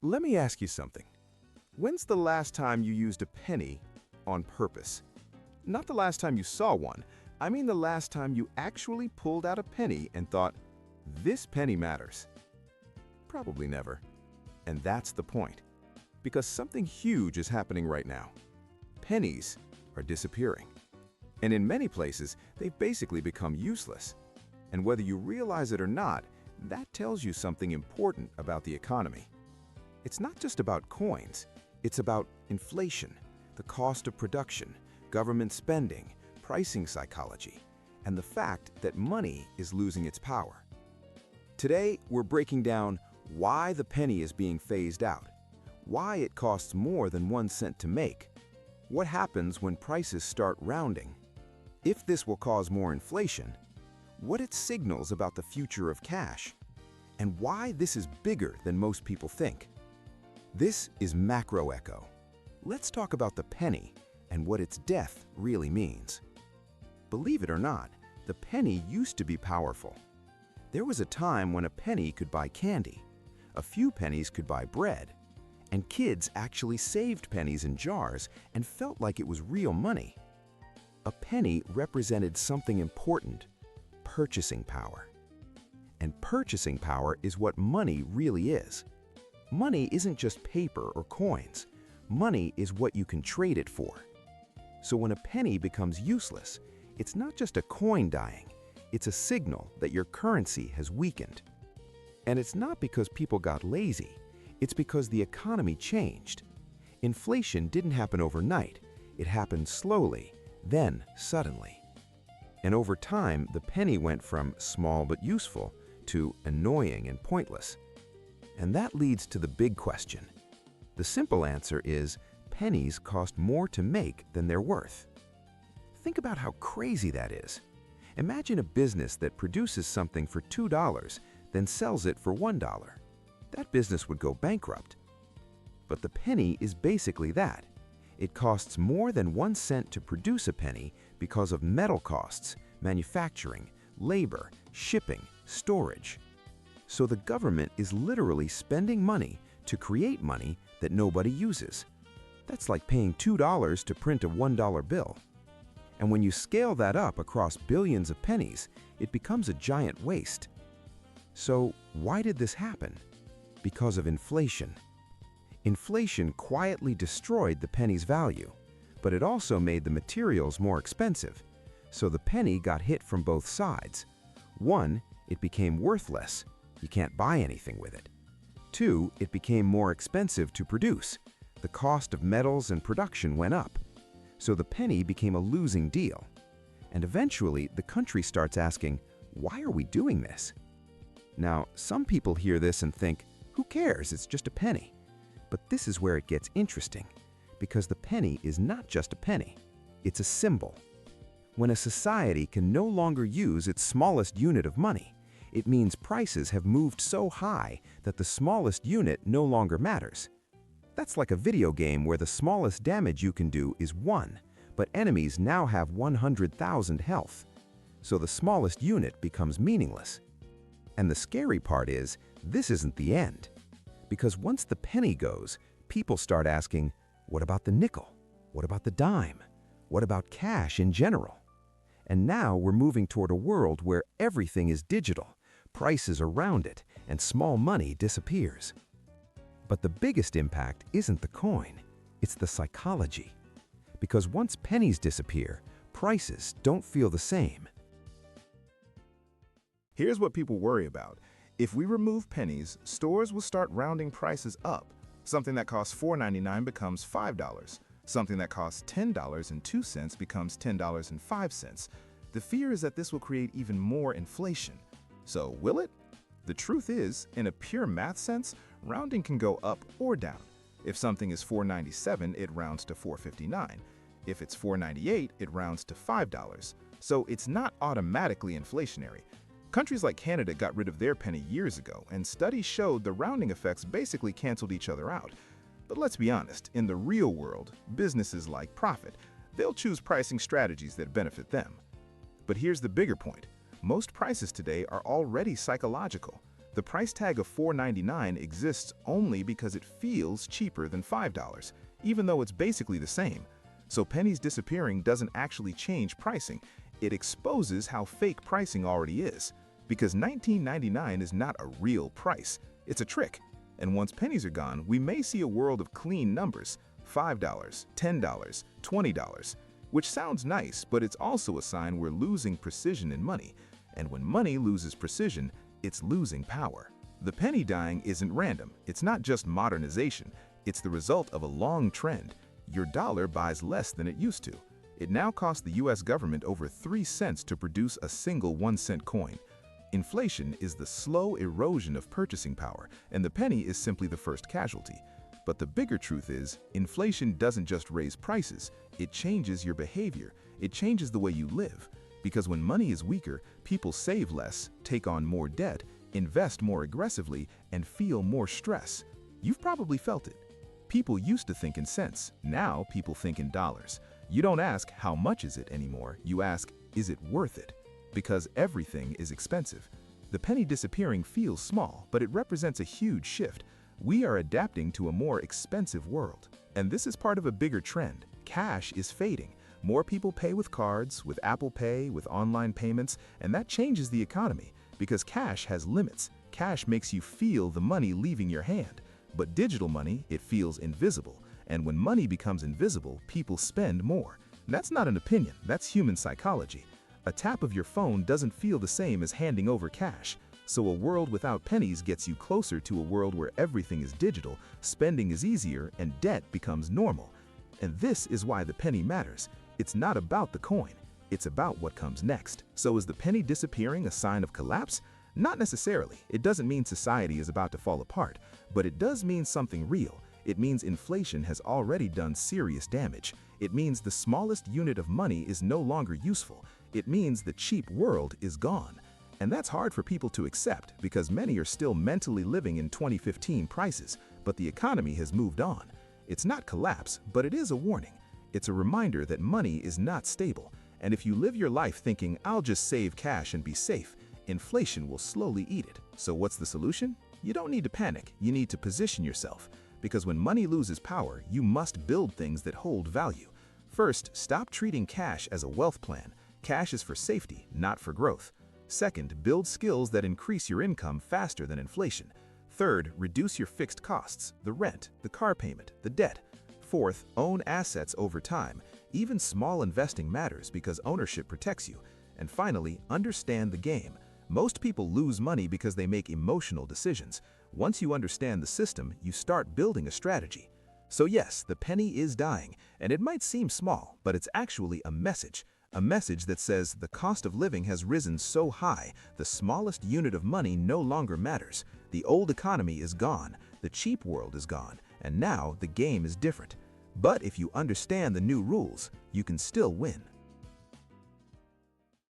Let me ask you something. When's the last time you used a penny on purpose? Not the last time you saw one. I mean the last time you actually pulled out a penny and thought, this penny matters. Probably never. And that's the point. Because something huge is happening right now. Pennies are disappearing. And in many places, they've basically become useless. And whether you realize it or not, that tells you something important about the economy. It's not just about coins. It's about inflation, the cost of production, government spending, pricing psychology, and the fact that money is losing its power. Today, we're breaking down why the penny is being phased out, why it costs more than 1 cent to make, what happens when prices start rounding, if this will cause more inflation, what it signals about the future of cash, and why this is bigger than most people think. This is Macro Echo. Let's talk about the penny and what its death really means. Believe it or not, the penny used to be powerful. There was a time when a penny could buy candy, a few pennies could buy bread, and kids actually saved pennies in jars and felt like it was real money. A penny represented something important, purchasing power. And purchasing power is what money really is. Money isn't just paper or coins. Money is what you can trade it for. So when a penny becomes useless, it's not just a coin dying, it's a signal that your currency has weakened. And it's not because people got lazy, it's because the economy changed. Inflation didn't happen overnight, it happened slowly, then suddenly. And over time, the penny went from small but useful to annoying and pointless. And that leads to the big question. The simple answer is pennies cost more to make than they're worth. Think about how crazy that is. Imagine a business that produces something for $2, then sells it for $1. That business would go bankrupt. But the penny is basically that. It costs more than 1 cent to produce a penny because of metal costs, manufacturing, labor, shipping, storage. So the government is literally spending money to create money that nobody uses. That's like paying $2 to print a $1 bill. And when you scale that up across billions of pennies, it becomes a giant waste. So why did this happen? Because of inflation. Inflation quietly destroyed the penny's value, but it also made the materials more expensive. So the penny got hit from both sides. 1, it became worthless. You can't buy anything with it. 2, it became more expensive to produce. The cost of metals and production went up. So the penny became a losing deal. And eventually, the country starts asking, why are we doing this? Now, some people hear this and think, who cares? It's just a penny. But this is where it gets interesting, because the penny is not just a penny. It's a symbol. When a society can no longer use its smallest unit of money, it means prices have moved so high that the smallest unit no longer matters. That's like a video game where the smallest damage you can do is 1, but enemies now have 100,000 health. So the smallest unit becomes meaningless. And the scary part is, this isn't the end. Because once the penny goes, people start asking, what about the nickel? What about the dime? What about cash in general? And now we're moving toward a world where everything is digital, prices are rounded, and small money disappears. But the biggest impact isn't the coin, it's the psychology. Because once pennies disappear, prices don't feel the same. Here's what people worry about. If we remove pennies, stores will start rounding prices up. Something that costs $4.99 becomes $5. Something that costs $10.02 becomes $10.05. The fear is that this will create even more inflation. So will it? The truth is, in a pure math sense, rounding can go up or down. If something is $4.97, it rounds to $4.59. If it's $4.98, it rounds to $5. So it's not automatically inflationary. Countries like Canada got rid of their penny years ago, and studies showed the rounding effects basically canceled each other out. But let's be honest, in the real world, businesses like profit. They'll choose pricing strategies that benefit them. But here's the bigger point. Most prices today are already psychological. The price tag of $4.99 exists only because it feels cheaper than $5, even though it's basically the same. So pennies disappearing doesn't actually change pricing. It exposes how fake pricing already is. Because $19.99 is not a real price, it's a trick. And once pennies are gone, we may see a world of clean numbers, $5, $10, $20, which sounds nice, but it's also a sign we're losing precision in money. And when money loses precision, it's losing power. The penny dying isn't random. It's not just modernization. It's the result of a long trend. Your dollar buys less than it used to. It now costs the US government over 3 cents to produce a single 1-cent coin. Inflation is the slow erosion of purchasing power, and the penny is simply the first casualty. But the bigger truth is, inflation doesn't just raise prices, it changes your behavior. It changes the way you live. Because when money is weaker, people save less, take on more debt, invest more aggressively, and feel more stress. You've probably felt it. People used to think in cents. Now people think in dollars. You don't ask how much is it anymore. You ask, is it worth it? Because everything is expensive. The penny disappearing feels small, but it represents a huge shift. We are adapting to a more expensive world. And this is part of a bigger trend. Cash is fading. More people pay with cards, with Apple Pay, with online payments, and that changes the economy because cash has limits. Cash makes you feel the money leaving your hand. But digital money, it feels invisible. And when money becomes invisible, people spend more. That's not an opinion, that's human psychology. A tap of your phone doesn't feel the same as handing over cash. So a world without pennies gets you closer to a world where everything is digital, spending is easier, and debt becomes normal. And this is why the penny matters. It's not about the coin, it's about what comes next. So is the penny disappearing a sign of collapse? Not necessarily. It doesn't mean society is about to fall apart, but it does mean something real. It means inflation has already done serious damage. It means the smallest unit of money is no longer useful. It means the cheap world is gone. And that's hard for people to accept because many are still mentally living in 2015 prices, but the economy has moved on. It's not collapse, but it is a warning. It's a reminder that money is not stable. And if you live your life thinking, I'll just save cash and be safe, inflation will slowly eat it. So what's the solution? You don't need to panic. You need to position yourself. Because when money loses power, you must build things that hold value. First, stop treating cash as a wealth plan. Cash is for safety, not for growth. Second, build skills that increase your income faster than inflation. Third, reduce your fixed costs, the rent, the car payment, the debt. Fourth, own assets over time. Even small investing matters because ownership protects you. And finally, understand the game. Most people lose money because they make emotional decisions. Once you understand the system, you start building a strategy. So yes, the penny is dying, and it might seem small, but it's actually a message. A message that says the cost of living has risen so high, the smallest unit of money no longer matters. The old economy is gone, the cheap world is gone, and now the game is different. But if you understand the new rules, you can still win.